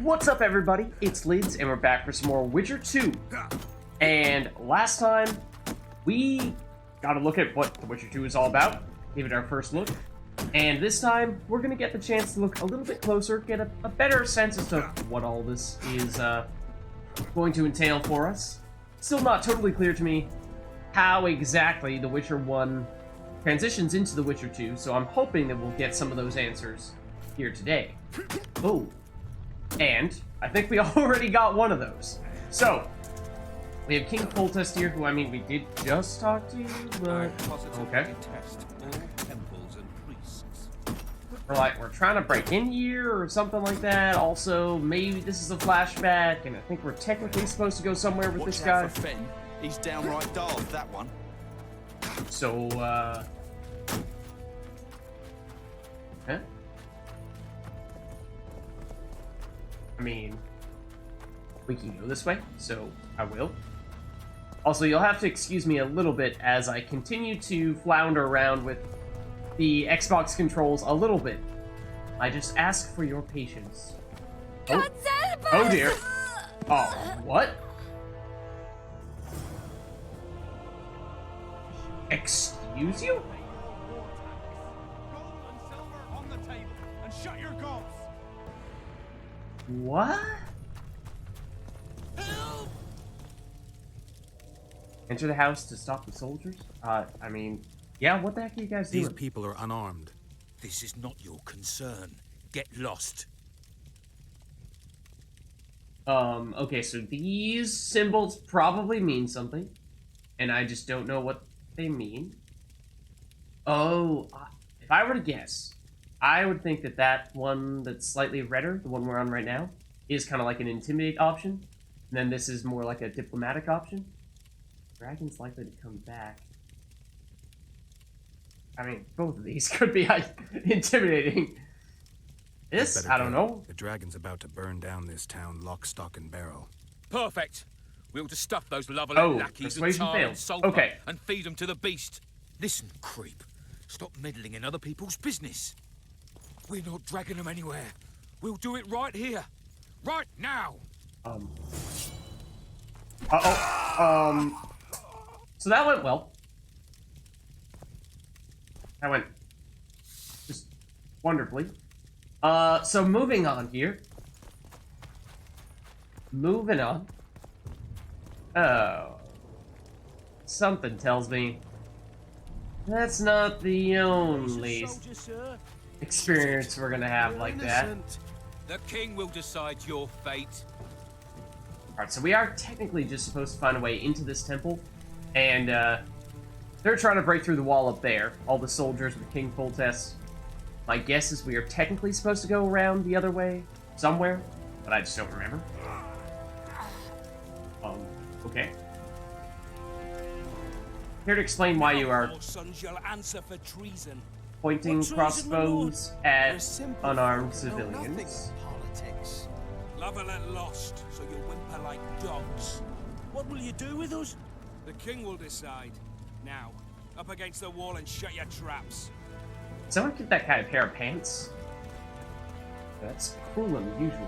What's up, everybody? It's Lids, and we're back for some more Witcher 2. And last time, we got a look at what The Witcher 2 is all about, gave it our first look. And this time, we're going to get the chance to look a little bit closer, get a better sense as to what all this is going to entail for us. Still not totally clear to me how exactly The Witcher 1 transitions into The Witcher 2, so I'm hoping that we'll get some of those answers here today. Oh. And I think we already got one of those. So, we have King Foltest here, who, I mean, we did just talk to, but... Okay. We're trying to break in here, or something like that. Also, maybe this is a flashback, and I think we're technically supposed to go somewhere with this guy. He's downright daft, that one. So, Huh? I mean, we can go this way, so I will. Also, you'll have to excuse me a little bit as I continue to flounder around with the Xbox controls a little bit. I just ask for your patience. Oh dear. Oh, what? Excuse you? What? Help! Enter the house to stop the soldiers? I mean, yeah, what the heck are you guys doing? These people are unarmed. This is not your concern. Get lost. Okay, so these symbols probably mean something, and I just don't know what they mean. Oh, if I were to guess, I would think that that one that's slightly redder, the one we're on right now, is kind of like an intimidate option. And then this is more like a diplomatic option. Dragon's likely to come back. I mean, both of these could be intimidating. This, I don't know. The dragon's about to burn down this town lock, stock, and barrel. Perfect. We'll just stuff those lovely lackeys with tar and sulfur and feed them to the beast. Listen, creep. Stop meddling in other people's business. We're not dragging them anywhere. We'll do it right here. Right now. So that went well. That went just wonderfully. So moving on here. Moving on. Oh. Something tells me that's not the only experience we're gonna have like that. The king will decide your fate. Alright, so we are technically just supposed to find a way into this temple, and they're trying to break through the wall up there. All the soldiers with King Foltest. My guess is we are technically supposed to go around the other way, somewhere, but I just don't remember. Okay. Here to explain why you are pointing crossbows at unarmed civilians. Politics. Love and let lost, so you whimper like dogs. What will you do with us? The king will decide. Now, up against the wall and shut your traps. Someone give that guy a pair of pants? That's cruel and unusual.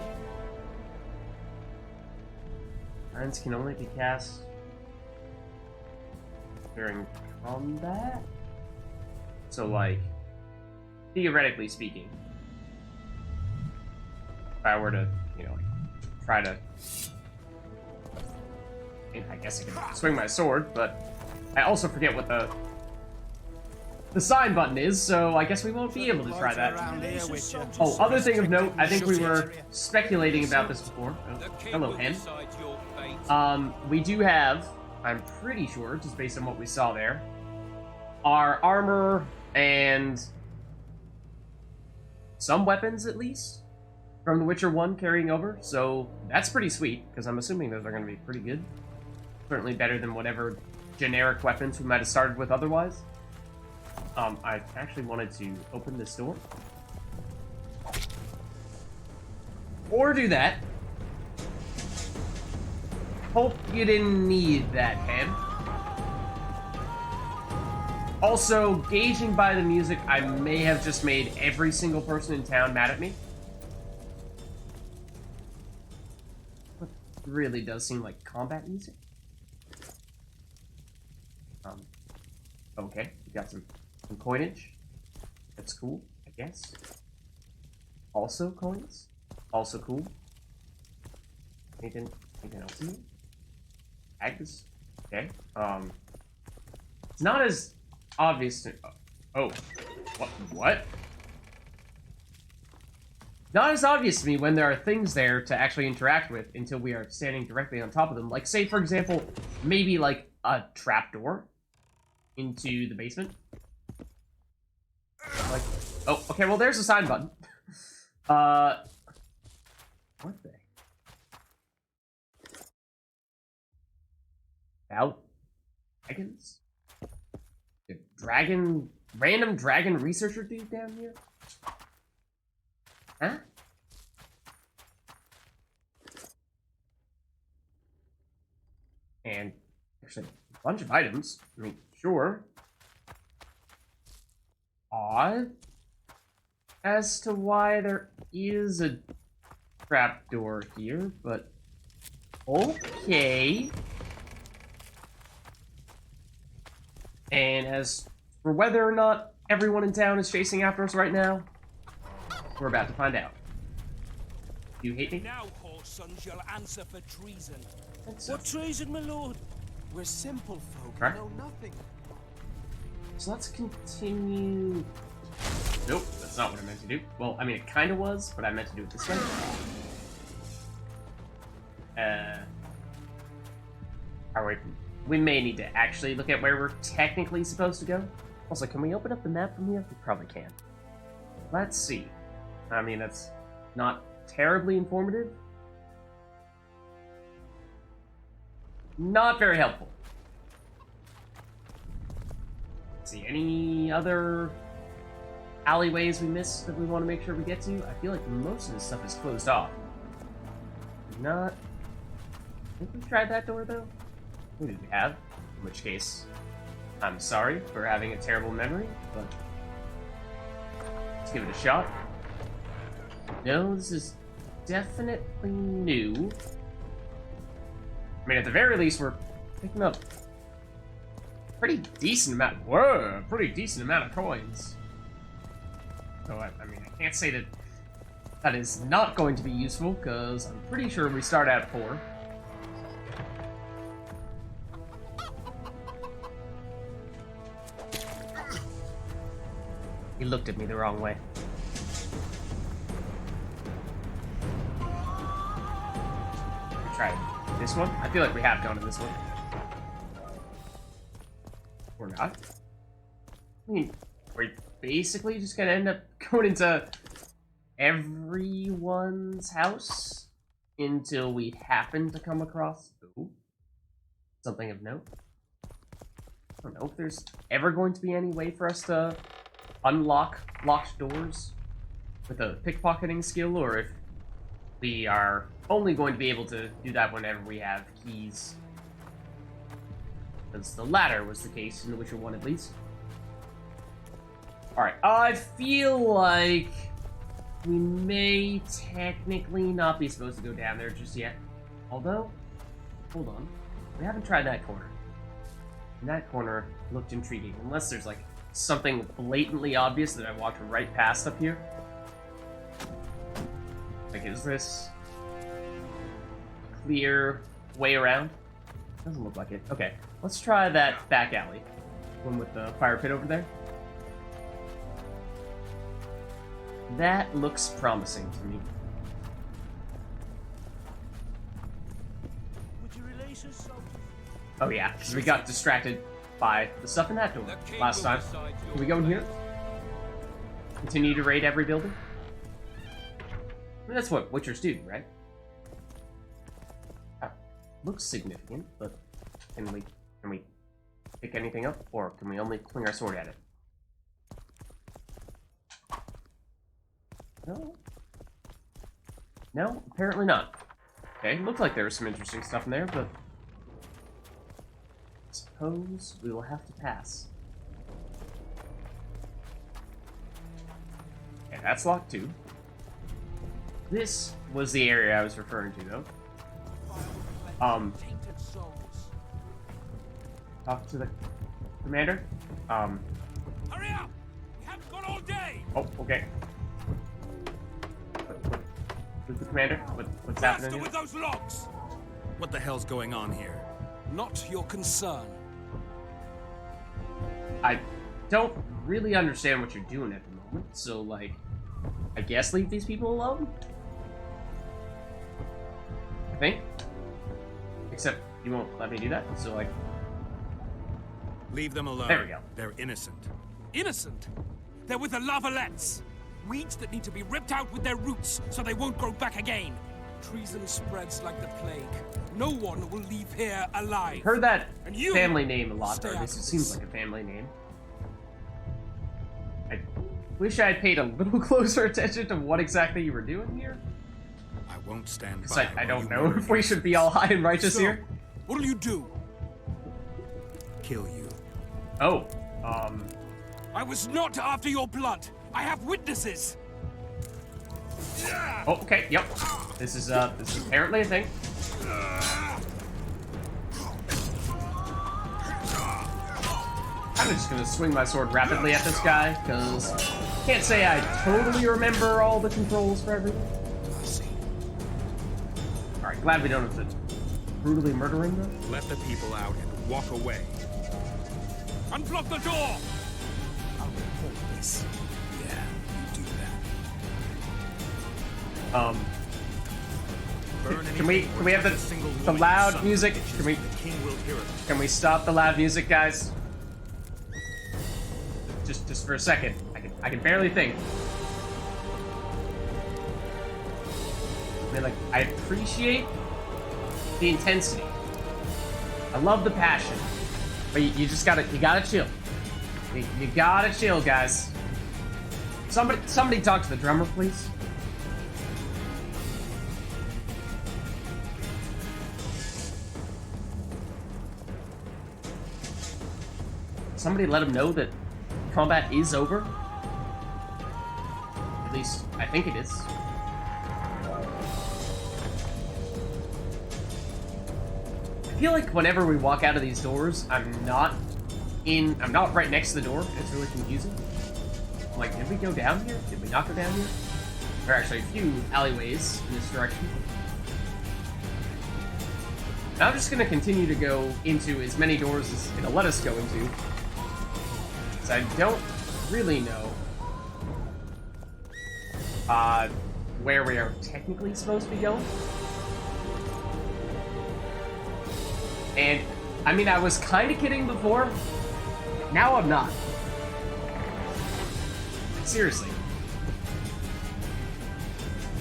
Irons can only be cast during combat? So, like, theoretically speaking, if I were to, you know, try to... I guess I could swing my sword, but I also forget what the sign button is, so I guess we won't be able to try that. Oh, other thing of note, I think we were speculating about this before. Oh, hello, hen. We do have, I'm pretty sure, just based on what we saw there, our armor and some weapons, at least, from The Witcher 1 carrying over, so that's pretty sweet, because I'm assuming those are going to be pretty good. Certainly better than whatever generic weapons we might have started with otherwise. I actually wanted to open this door. Or do that. Hope you didn't need that, hen. Also, gauging by the music, I may have just made every single person in town mad at me. really does seem like combat music. Okay, we got some coinage. That's cool, I guess. Also coins. Also cool. Anything else in here? Tags. Okay. It's not as obvious to... Oh. What? Not as obvious to me when there are things there to actually interact with until we are standing directly on top of them. Like, say, for example, maybe, like, a trapdoor into the basement. Like, oh, okay, well, there's a sign button. What the? Out? Dragons? The random dragon researcher dude down here? Huh? And actually, a bunch of items. I mean, sure. Odd as to why there is a trapdoor here, but okay. And as for whether or not everyone in town is chasing after us right now, we're about to find out. Do you hate me? Now, whore sons, you'll answer for treason. What treason, my lord? We're simple folk, right. know nothing. So let's continue. Nope, that's not what I meant to do. Well, I mean, it kind of was, but I meant to do it this way. Alright, we may need to actually look at where we're technically supposed to go. Also, can we open up the map from here? We probably can. Let's see. I mean, that's not terribly informative. Not very helpful. Let's see, any other alleyways we missed that we want to make sure we get to? I feel like most of this stuff is closed off. Not... I think we tried that door, though? Who did we have? In which case, I'm sorry for having a terrible memory, but... let's give it a shot. No, this is definitely new. I mean, at the very least, we're picking up pretty decent amount of coins. So, I mean, I can't say that that is not going to be useful, because I'm pretty sure we start at 4. He looked at me the wrong way. Try this one. I feel like we have gone to this one. Or not. I mean, we're basically just gonna end up going into everyone's house until we happen to come across something of note. I don't know if there's ever going to be any way for us to unlock locked doors with a pickpocketing skill, or if we are only going to be able to do that whenever we have keys. Because the latter was the case in The Witcher 1, at least. Alright, I feel like we may technically not be supposed to go down there just yet. Although, hold on. We haven't tried that corner. And that corner looked intriguing. Unless there's, like, something blatantly obvious that I walked right past up here. Like, is this a clear way around? Doesn't look like it. Okay, let's try that back alley. One with the fire pit over there. That looks promising to me. Would you release us? Oh yeah, because we got distracted by the stuff in that door last time. Can we go in here? Continue to raid every building? I mean, that's what Witchers do, right? Looks significant, but can we pick anything up, or can we only swing our sword at it? No. No, apparently not. Okay, looked like there was some interesting stuff in there, but I suppose we will have to pass. Okay, that's locked too. This was the area I was referring to, though. Tainted souls. Talk to the commander. Hurry up! We haven't got all day. Oh, okay. Who's the commander? What's happening Faster here? with those logs. What the hell's going on here? Not your concern. I don't really understand what you're doing at the moment, so, like, I guess leave these people alone? I think. Except you won't let me do that, so, like... Leave them alone. There we go. They're innocent. Innocent. They're with the lavalettes. Weeds that need to be ripped out with their roots so they won't grow back again. Treason spreads like the plague. No one will leave here alive. Heard that And you family name a lot, stay or out this of seems this. like a family name. I wish I had paid a little closer attention to what exactly you were doing here. I won't stand Because by. I while don't you know murder if we should be all high and righteous So, here. what'll you do? Kill you. Oh, I was not after your blood. I have witnesses. oh, okay, yep. This is apparently a thing. I'm just gonna swing my sword rapidly at this guy, because can't say I totally remember all the controls for everything. Alright, glad we don't have to brutally murder him, though. Let the people out and walk away. Unblock the door. I'll report this. Yeah, you do that. Burn Can we anything or have touch a single the woman, loud son. music? Can we The king will hear it. Can we stop the loud music, guys? Just for a second. I can barely think. I mean, like, I appreciate the intensity. I love the passion. But you just gotta chill. You gotta chill, guys. Somebody talk to the drummer, please. Somebody let him know that combat is over. At least, I think it is. I feel like whenever we walk out of these doors, I'm not right next to the door. It's really confusing. I'm like, did we go down here? Did we not go down here? There are actually a few alleyways in this direction. Now I'm just gonna continue to go into as many doors as it'll let us go into. Because I don't really know where we are technically supposed to be going. And, I mean, I was kind of kidding before. Now I'm not. Seriously.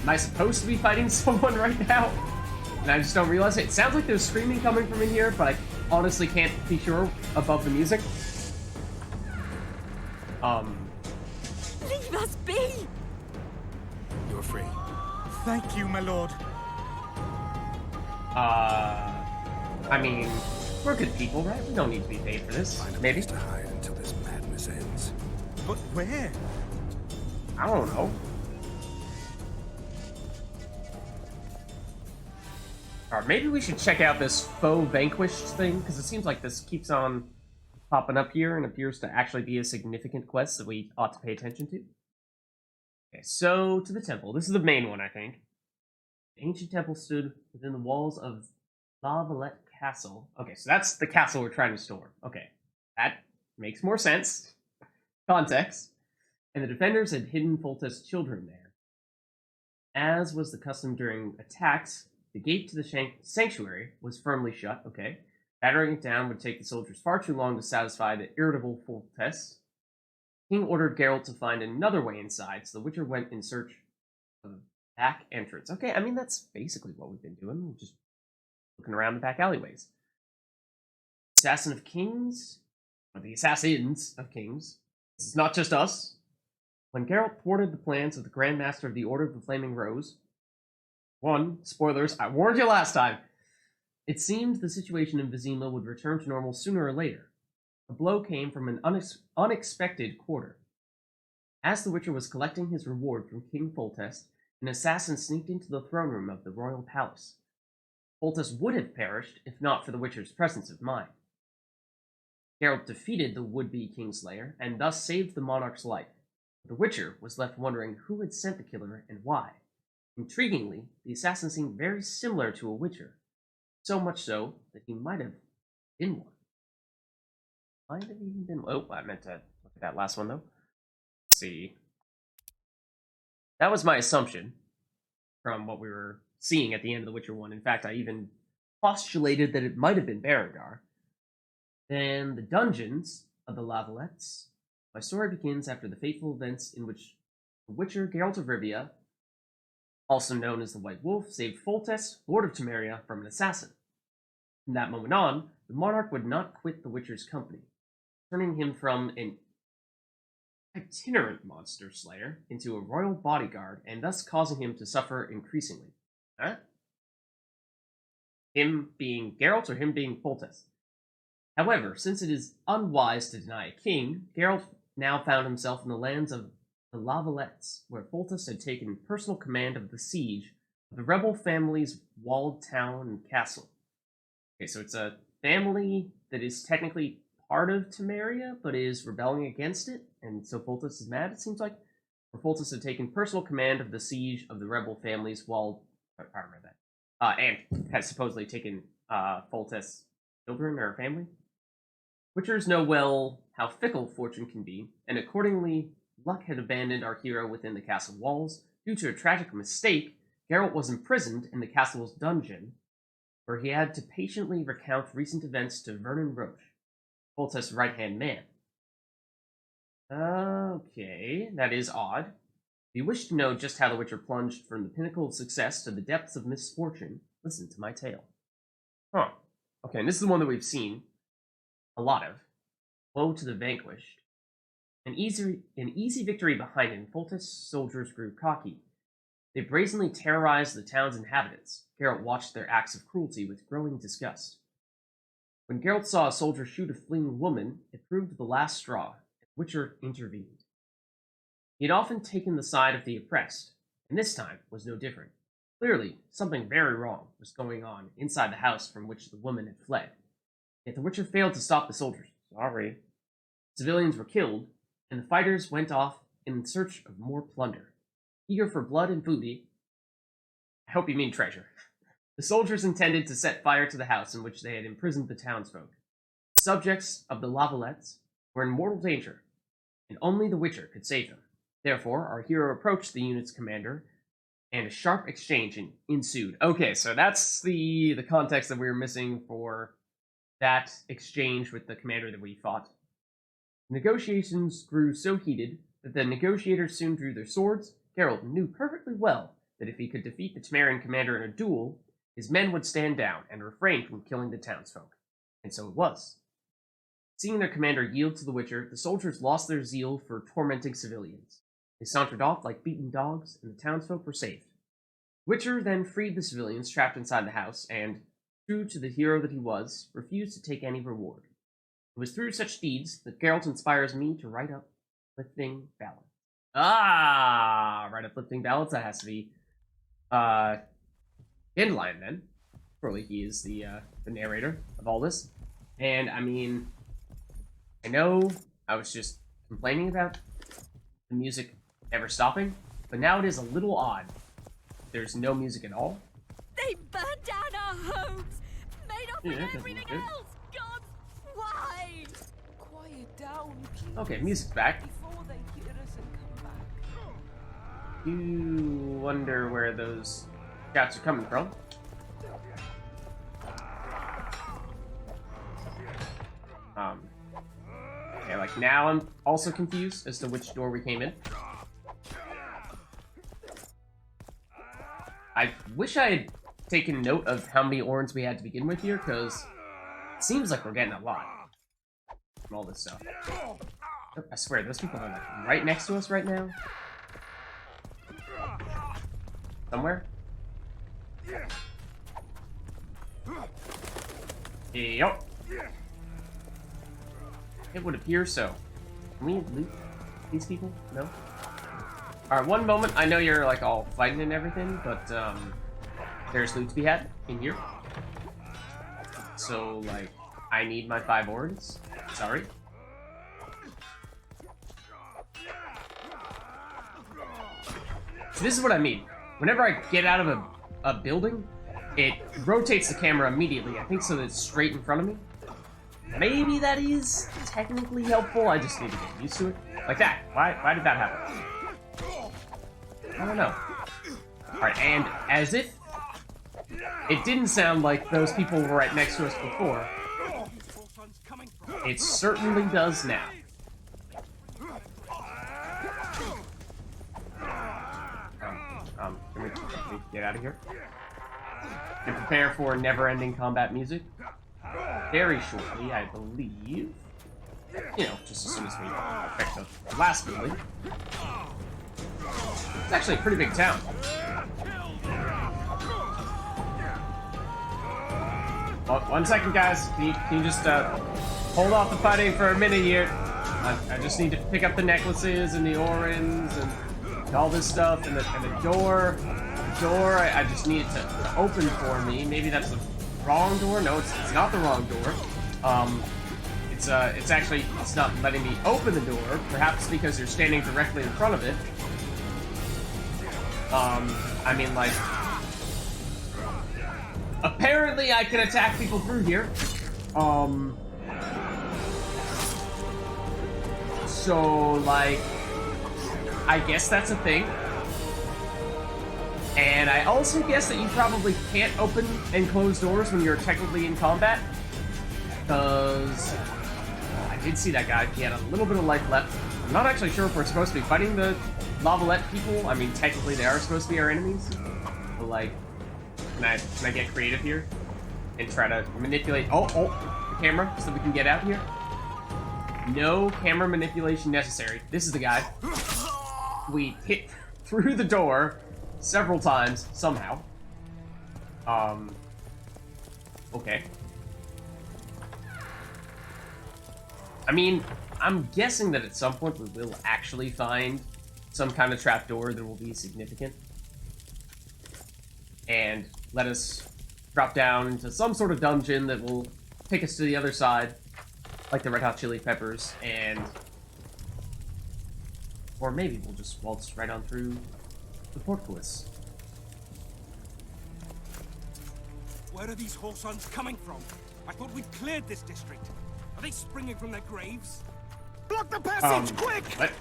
Am I supposed to be fighting someone right now? And I just don't realize it. It sounds like there's screaming coming from in here, but I honestly can't be sure above the music. Leave us be! You're free. Thank you, my lord. I mean, we're good people, right? We don't need to be paid for this. Find a Maybe. place to hide until this madness ends. But where? I don't know. Alright, maybe we should check out this faux vanquished thing, because it seems like this keeps on popping up here and appears to actually be a significant quest that we ought to pay attention to. Okay, so to the temple. This is the main one, I think. The ancient temple stood within the walls of La Valette Castle. Okay, so that's the castle we're trying to store. Okay, that makes more sense. Context. And the defenders had hidden Foltest's children there. As was the custom during attacks, the gate to the sanctuary was firmly shut. Okay. Battering it down would take the soldiers far too long to satisfy the irritable Foltest. The king ordered Geralt to find another way inside, so the Witcher went in search of a back entrance. Okay, I mean, that's basically what we've been doing. We're just looking around the back alleyways. Assassin of Kings, or the Assassins of Kings. This is not just us. When Geralt thwarted the plans of the Grand Master of the Order of the Flaming Rose, spoilers, I warned you last time, it seemed the situation in Vizima would return to normal sooner or later. The blow came from an unexpected quarter. As the Witcher was collecting his reward from King Foltest, an assassin sneaked into the throne room of the royal palace. Foltest would have perished if not for the Witcher's presence of mind. Geralt defeated the would-be Kingslayer and thus saved the monarch's life. The Witcher was left wondering who had sent the killer and why. Intriguingly, the assassin seemed very similar to a Witcher, so much so that he might have been one. Might have even been. Oh, I meant to look at that last one though. Let's see. That was my assumption from what we were seeing at the end of The Witcher 1. In fact, I even postulated that it might have been Berengar. Then the dungeons of the Lavalettes. My story begins after the fateful events in which the Witcher Geralt of Rivia, also known as the White Wolf, saved Foltest, Lord of Temeria, from an assassin. From that moment on, the monarch would not quit the Witcher's company, turning him from an itinerant monster slayer into a royal bodyguard and thus causing him to suffer increasingly. Huh? Him being Geralt or him being Foltest? However, since it is unwise to deny a king, Geralt now found himself in the lands of the Lavalettes, where Foltest had taken personal command of the siege of the rebel family's walled town and castle. Okay, so it's a family that is technically part of Temeria, but is rebelling against it, and so Foltest is mad, it seems like. Or Foltest had taken personal command of the siege of the rebel family's walled... I remember that. And has supposedly taken Foltest's children or family. Witchers know well how fickle fortune can be, and accordingly, luck had abandoned our hero within the castle walls. Due to a tragic mistake, Geralt was imprisoned in the castle's dungeon, where he had to patiently recount recent events to Vernon Roche, Foltest's right-hand man. Okay, that is odd. If you wish to know just how the Witcher plunged from the pinnacle of success to the depths of misfortune, listen to my tale. Huh. Okay, and this is the one that we've seen a lot of. Woe to the vanquished. An easy victory behind him, Foltest's soldiers grew cocky. They brazenly terrorized the town's inhabitants. Geralt watched their acts of cruelty with growing disgust. When Geralt saw a soldier shoot a fleeing woman, it proved the last straw, and Witcher intervened. He had often taken the side of the oppressed, and this time was no different. Clearly, something very wrong was going on inside the house from which the woman had fled. Yet the Witcher failed to stop the soldiers. Sorry. Civilians were killed, and the fighters went off in search of more plunder. Eager for blood and booty, I hope you mean treasure, the soldiers intended to set fire to the house in which they had imprisoned the townsfolk. The subjects of the Lavalettes were in mortal danger, and only the Witcher could save them. Therefore, our hero approached the unit's commander, and a sharp exchange ensued. Okay, so that's the context that we were missing for that exchange with the commander that we fought. Negotiations grew so heated that the negotiators soon drew their swords. Geralt knew perfectly well that if he could defeat the Temerian commander in a duel, his men would stand down and refrain from killing the townsfolk. And so it was. Seeing their commander yield to the Witcher, the soldiers lost their zeal for tormenting civilians. They sauntered off like beaten dogs, and the townsfolk were saved. Witcher then freed the civilians trapped inside the house, and, true to the hero that he was, refused to take any reward. It was through such deeds that Geralt inspires me to write uplifting ballads. Write uplifting ballads? That has to be, Dandelion, then. Surely he is the narrator of all this. And, I mean, I know I was just complaining about the music never stopping, but now it is a little odd. There's no music at all. They burned down our homes, made off with everything else. God, why? Quiet down, please. Okay, music's back. Before they hear us and come back. You wonder where those shouts are coming from. Okay, like now I'm also confused as to which door we came in. I wish I had taken note of how many Orns we had to begin with here, because it seems like we're getting a lot from all this stuff. I swear, those people are like right next to us right now. Somewhere. Yup. It would appear so. Can we loot these people? No? Alright, one moment. I know you're like all fighting and everything, but There's loot to be had in here. So, like, I need my 5 orbs. Sorry. So this is what I mean. Whenever I get out of a building, it rotates the camera immediately. I think so that it's straight in front of me. Maybe that is technically helpful. I just need to get used to it. Like that. Why did that happen? I don't know. Alright, and as if it didn't sound like those people were right next to us before, it certainly does now. Can we get out of here? And prepare for never-ending combat music. Very shortly, I believe. You know, just as soon as we check the last building. It's actually a pretty big town. One second, guys. Can you just hold off the fighting for a minute here? I just need to pick up the necklaces and the orens and all this stuff and the door. I just need it to open for me. Maybe that's the wrong door. No, it's not the wrong door. It's not letting me open the door. Perhaps because you're standing directly in front of it. I mean, like, apparently I can attack people through here. So, like, I guess that's a thing. And I also guess that you probably can't open and close doors when you're technically in combat. Because I did see that guy. He had a little bit of life left. I'm not actually sure if we're supposed to be fighting the Lavalette people. I mean, technically they are supposed to be our enemies. But, like, can I get creative here? And try to manipulate... Oh, the camera, so we can get out here? No camera manipulation necessary. This is the guy. We hit through the door several times, somehow. Okay. I mean, I'm guessing that at some point we will actually find some kind of trapdoor that will be significant. And let us drop down into some sort of dungeon that will take us to the other side, like the Red Hot Chili Peppers, and... Or maybe we'll just waltz right on through the portcullis. Where are these whoresons coming from? I thought we'd cleared this district. Are they springing from their graves? Block the passage, quick! What?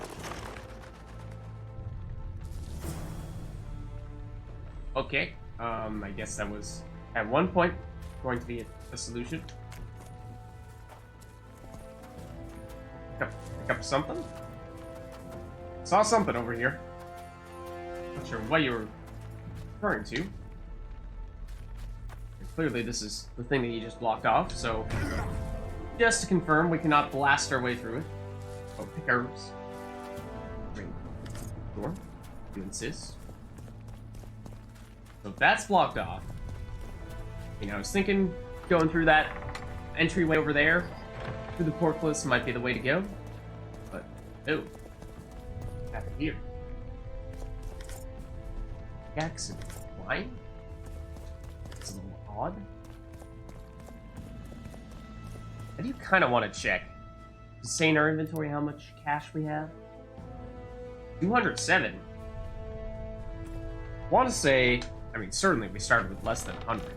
Okay. I guess that was at one point going to be a solution. Pick up something? Saw something over here. Not sure what you were referring to. And clearly this is the thing that you just blocked off, so just to confirm, we cannot blast our way through it. Oh, pick ours. Ring. Door. You insist. So if that's blocked off, you know, I was thinking going through that entryway over there, through the portcullis might be the way to go. But, oh. What happened here? Axe and wine? It's a little odd. I do kind of want to check. Does it say in our inventory how much cash we have? 207. I want to say, I mean, certainly we started with less than 100.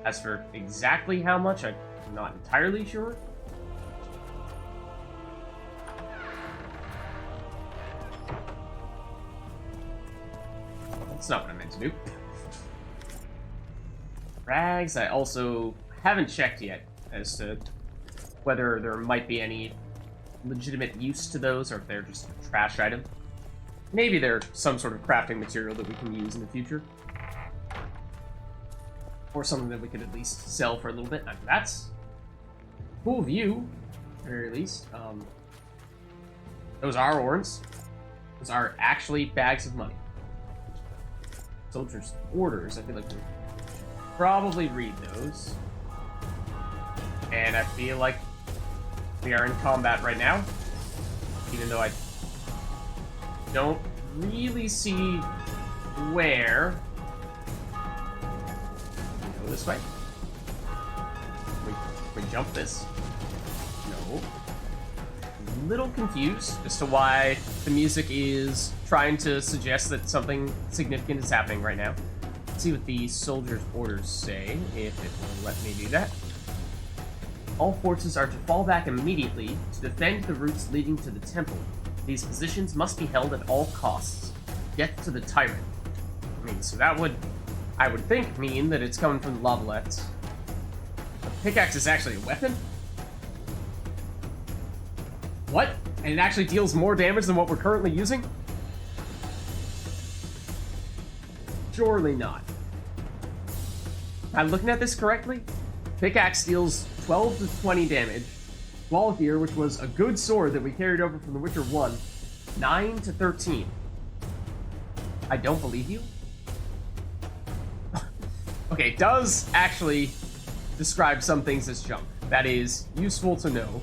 As for exactly how much, I'm not entirely sure. That's not what I meant to do. Rags, I also haven't checked yet as to whether there might be any legitimate use to those or if they're just a trash item. Maybe they're some sort of crafting material that we can use in the future. Or something that we could at least sell for a little bit. I mean, that's a cool view, at the very least. Those are orns. Those are actually bags of money. Soldiers' orders, I feel like we should probably read those. And I feel like we are in combat right now. Even though I don't really see where. Go this way. We jump this. No. A little confused as to why the music is trying to suggest that something significant is happening right now. Let's see what the soldier's orders say, if it will let me do that. All forces are to fall back immediately to defend the routes leading to the temple. These positions must be held at all costs. Get to the tyrant. I mean, so that would, I would think, mean that it's coming from the lavalettes. The pickaxe is actually a weapon? What? And it actually deals more damage than what we're currently using? Surely not. Am I looking at this correctly? Pickaxe deals 12 to 20 damage. Wallgear, which was a good sword that we carried over from The Witcher 1, 9 to 13. I don't believe you. Okay, it does actually describe some things as junk. That is useful to know.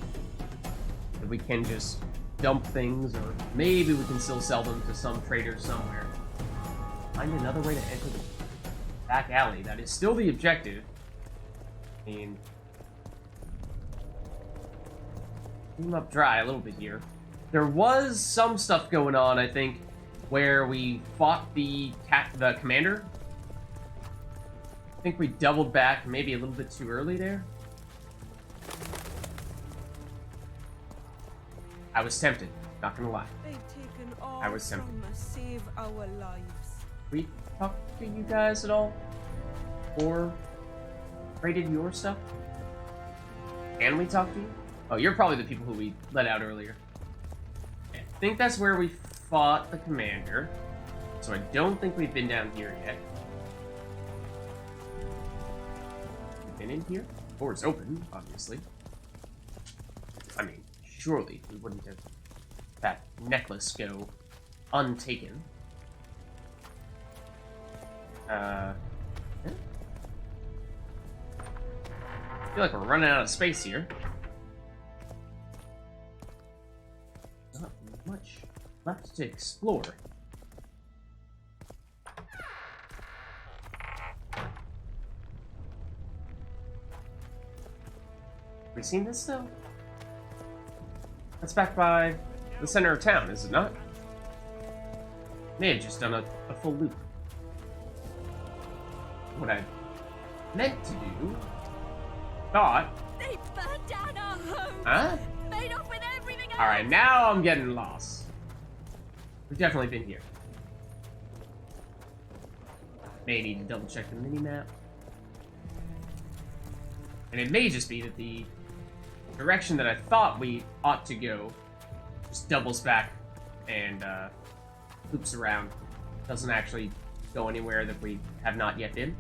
That we can just dump things, or maybe we can still sell them to some trader somewhere. Find another way to enter the back alley. That is still the objective. I mean, clean up dry a little bit here. There was some stuff going on, I think, where we fought the commander. I think we doubled back maybe a little bit too early there. I was tempted, not gonna lie. I was tempted. Save our lives. We talked to you guys at all? Or raided your stuff? Can we talk to you? Oh, you're probably the people who we let out earlier. I think that's where we fought the commander. So I don't think we've been down here yet. We've been in here? Door's open, obviously. I mean, surely we wouldn't have that necklace go untaken. Yeah. I feel like we're running out of space here. Not much left to explore. We seen this though? That's back by the center of town, is it not? May have just done a full loop. What I meant to do, thought. They burned down our home. Huh? Made off with everything else. All right, now I'm getting lost. We've definitely been here. May need to double check the mini map, and it may just be that the direction that I thought we ought to go just doubles back and loops around. Doesn't actually go anywhere that we have not yet been.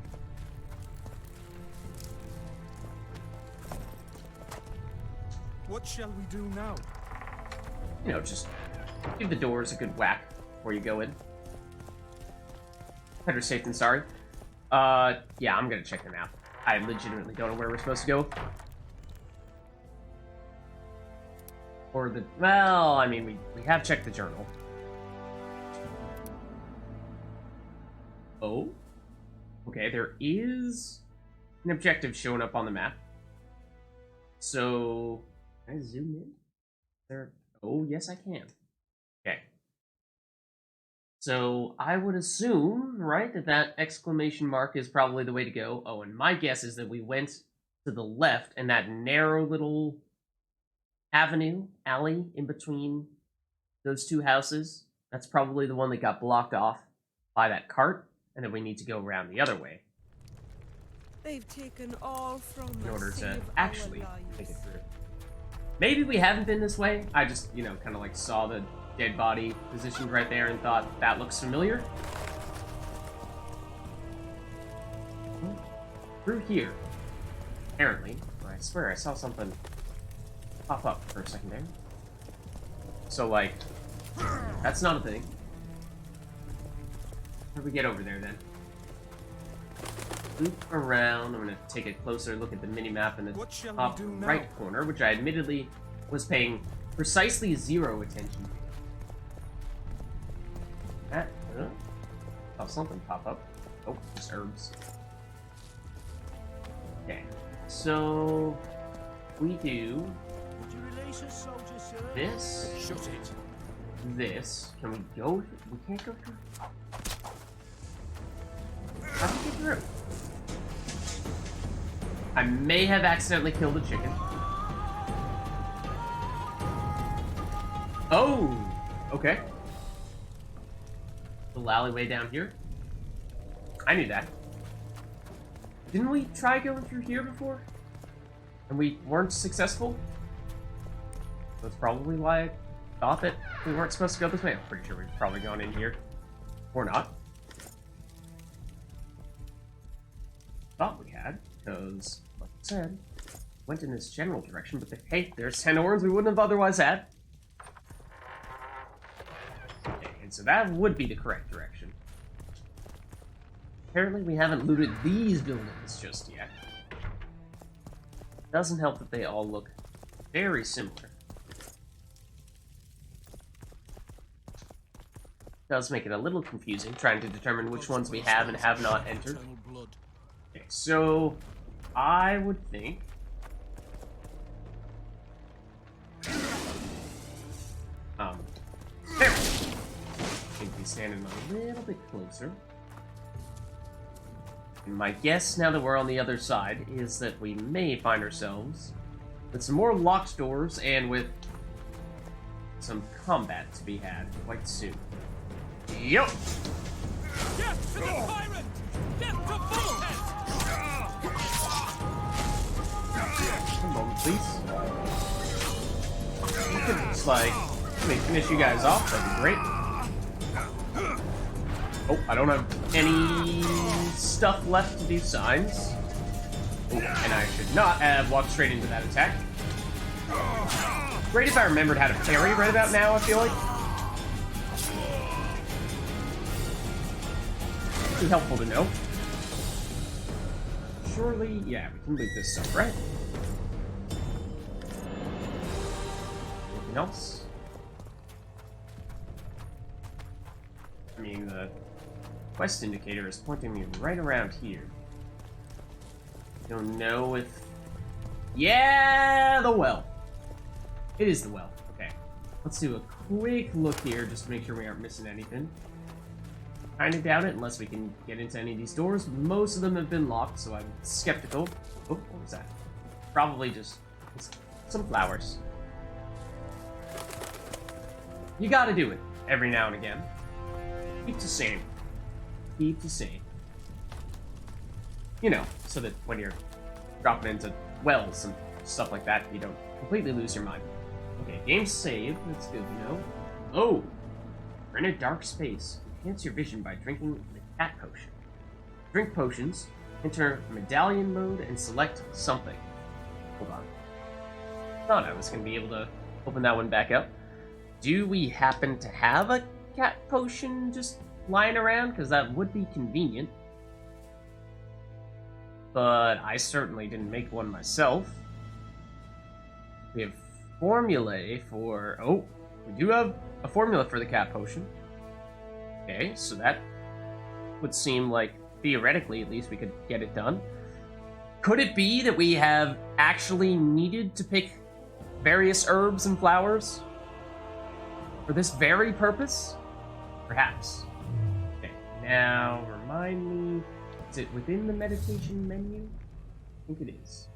What shall we do now? You know, just give the doors a good whack before you go in. Better safe than sorry. Yeah, I'm gonna check them out. I legitimately don't know where we're supposed to go. Or the... Well, I mean, we have checked the journal. Oh? Okay, there is an objective showing up on the map. So... Can I zoom in? There... Oh, yes I can. Okay. So, I would assume, right, that exclamation mark is probably the way to go. Oh, and my guess is that we went to the left, and that narrow little alley in between those two houses, that's probably the one that got blocked off by that cart, and then we need to go around the other way. They've taken all from in order us, to save actually our lives. make it through. Maybe we haven't been this way. I just, you know, kind of like saw the dead body positioned right there and thought that looks familiar. Through here, apparently. I swear I saw something pop up for a second there. So, like, that's not a thing. How do we get over there then? Loop around. I'm gonna take a closer look at the mini-map in the top right corner, which I admittedly was paying precisely 0 attention to. That, saw something pop up. Oh, just herbs. Okay, so we do Would you release us, soldier, sir? this, Shut it. this. Can we go? We can't go through. How do we get through? I may have accidentally killed a chicken. Oh, okay. The alleyway down here. I knew that. Didn't we try going through here before? And we weren't successful? That's probably why I thought that we weren't supposed to go this way. I'm pretty sure we've probably gone in here. Or not. Thought we had, because, like I said, went in this general direction, but hey, there's 10 orbs we wouldn't have otherwise had. Okay, and so that would be the correct direction. Apparently we haven't looted these buildings just yet. Doesn't help that they all look very similar. Does make it a little confusing, trying to determine which ones we have and have not entered. Okay, so I would think there. I think he's standing a little bit closer. And my guess, now that we're on the other side, is that we may find ourselves with some more locked doors and with some combat to be had quite soon. Yup! Death to the tyrant! Death to Bullhead! One moment, please. Looks like let me finish you guys off. That'd be great. Oh, I don't have any stuff left to do signs. Oh, and I should not have walked straight into that attack. Great if I remembered how to parry right about now, I feel like. Pretty helpful to know. Surely, yeah, we can loot this stuff, right? Anything else? I mean, the quest indicator is pointing me right around here. Don't know if... Yeah, the well. It is the well. Okay. Let's do a quick look here just to make sure we aren't missing anything. Kinda doubt it unless we can get into any of these doors. Most of them have been locked, so I'm skeptical. Oh, what was that? Probably just some flowers. You gotta do it every now and again. Keep the same. Keep the same. You know, so that when you're dropping into wells and stuff like that, you don't completely lose your mind. Okay, game saved. That's good to know. Oh! We're in a dark space. Enhance your vision by drinking the cat potion. Drink potions, enter medallion mode, and select something. Hold on. Thought I was going to be able to open that one back up. Do we happen to have a cat potion just lying around? Because that would be convenient. But I certainly didn't make one myself. We have formulae for... Oh, we do have a formula for the cat potion. Okay, so that would seem like, theoretically at least, we could get it done. Could it be that we have actually needed to pick various herbs and flowers for this very purpose? Perhaps. Okay, now remind me, is it within the meditation menu? I think it is.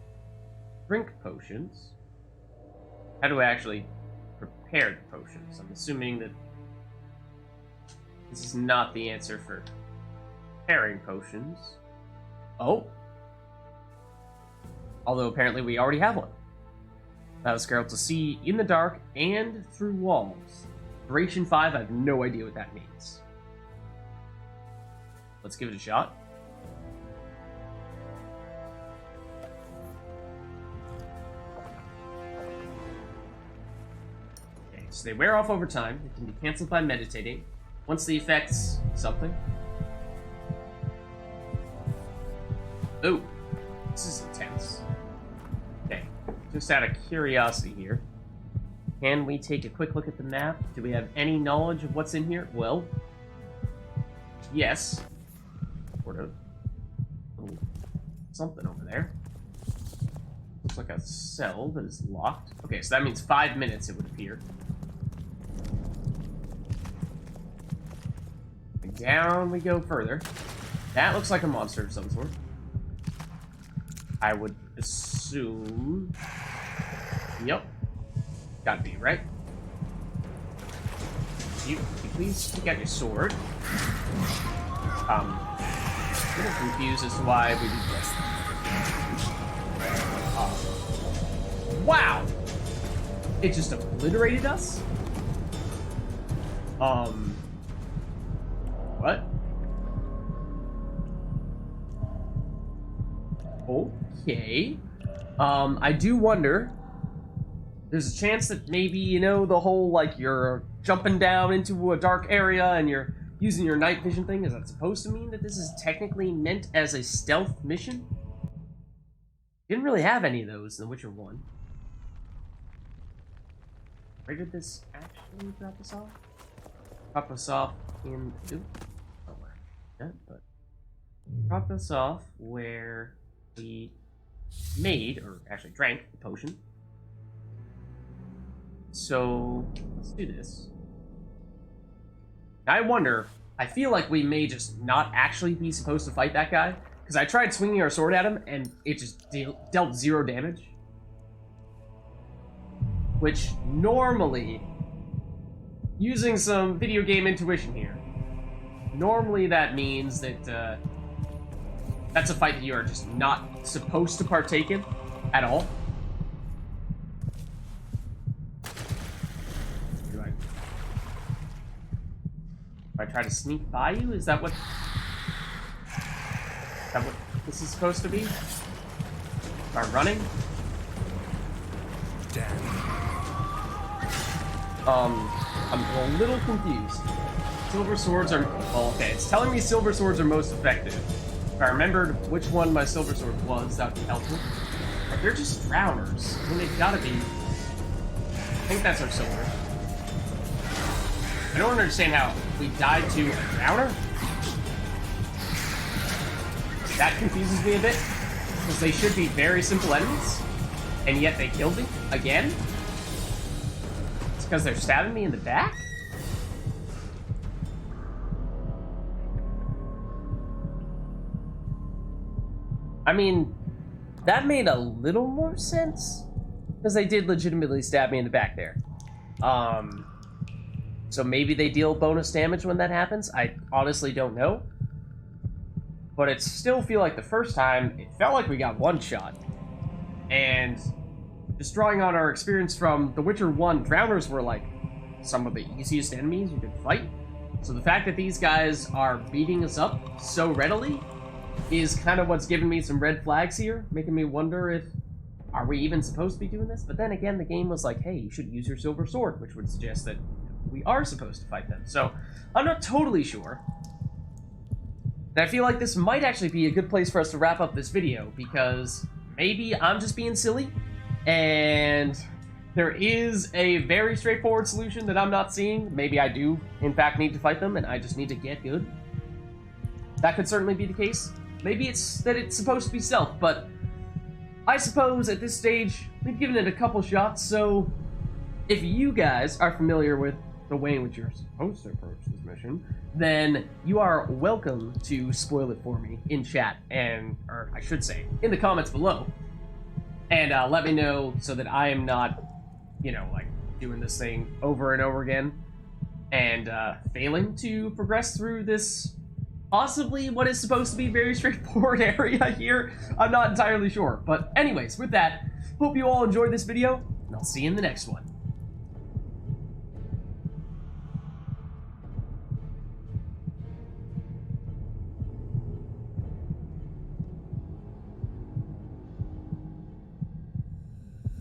Drink potions. How do I actually prepare the potions? I'm assuming that this is not the answer for pairing potions. Oh. Although apparently we already have one. Allows Geralt to see in the dark and through walls. Duration 5, I have no idea what that means. Let's give it a shot. Okay, so they wear off over time. They can be cancelled by meditating. Once the effects something. Ooh, this is intense. Okay, just out of curiosity here, can we take a quick look at the map? Do we have any knowledge of what's in here? Well, yes. Sort of. Something over there. Looks like a cell that is locked. Okay, so that means 5 minutes, it would appear. And down we go further. That looks like a monster of some sort. I would assume... Yep. Gotta be, right? You please take out your sword. A little confused as to why we did this. Wow! It just obliterated us? What? Okay. I do wonder. There's a chance that maybe, you know, the whole, like, you're jumping down into a dark area and you're using your night vision thing. Is that supposed to mean that this is technically meant as a stealth mission? Didn't really have any of those in The Witcher 1. Where did this actually drop us off? Drop us off in... Ooh, nowhere. Yeah, but... Drop us off where we made, or actually drank, the potion. So, let's do this. I wonder, I feel like we may just not actually be supposed to fight that guy, because I tried swinging our sword at him, and it just dealt 0 damage. Which, normally, using some video game intuition here, normally that means that, that's a fight that you are just not supposed to partake in at all. If I try to sneak by you, is that what this is supposed to be? Am I running? Damn. I'm a little confused. Silver swords are... Well, okay, it's telling me silver swords are most effective. If I remembered which one my silver sword was, that would be helpful. But they're just drowners. I mean, they've gotta be... I think that's our silver. I don't understand how we died to a drowner. That confuses me a bit, because they should be very simple enemies, and yet they killed me again. It's because they're stabbing me in the back? I mean, that made a little more sense, because they did legitimately stab me in the back there. So maybe they deal bonus damage when that happens. I honestly don't know. But it still feel like the first time, it felt like we got one shot. And just drawing on our experience from The Witcher 1, drowners were like some of the easiest enemies you could fight. So the fact that these guys are beating us up so readily is kind of what's giving me some red flags here, making me wonder if, are we even supposed to be doing this? But then again, the game was like, hey, you should use your silver sword, which would suggest that we are supposed to fight them. So I'm not totally sure. And I feel like this might actually be a good place for us to wrap up this video, because maybe I'm just being silly, and there is a very straightforward solution that I'm not seeing. Maybe I do, in fact, need to fight them, and I just need to get good. That could certainly be the case. Maybe it's that it's supposed to be stealth, but I suppose at this stage, we've given it a couple shots, so if you guys are familiar with the way in which you're supposed to approach this mission, then you are welcome to spoil it for me in chat, or I should say, in the comments below. And let me know so that I am not, you know, like, doing this thing over and over again and failing to progress through this possibly what is supposed to be very straightforward area here. I'm not entirely sure. But anyways, with that, hope you all enjoyed this video, and I'll see you in the next one.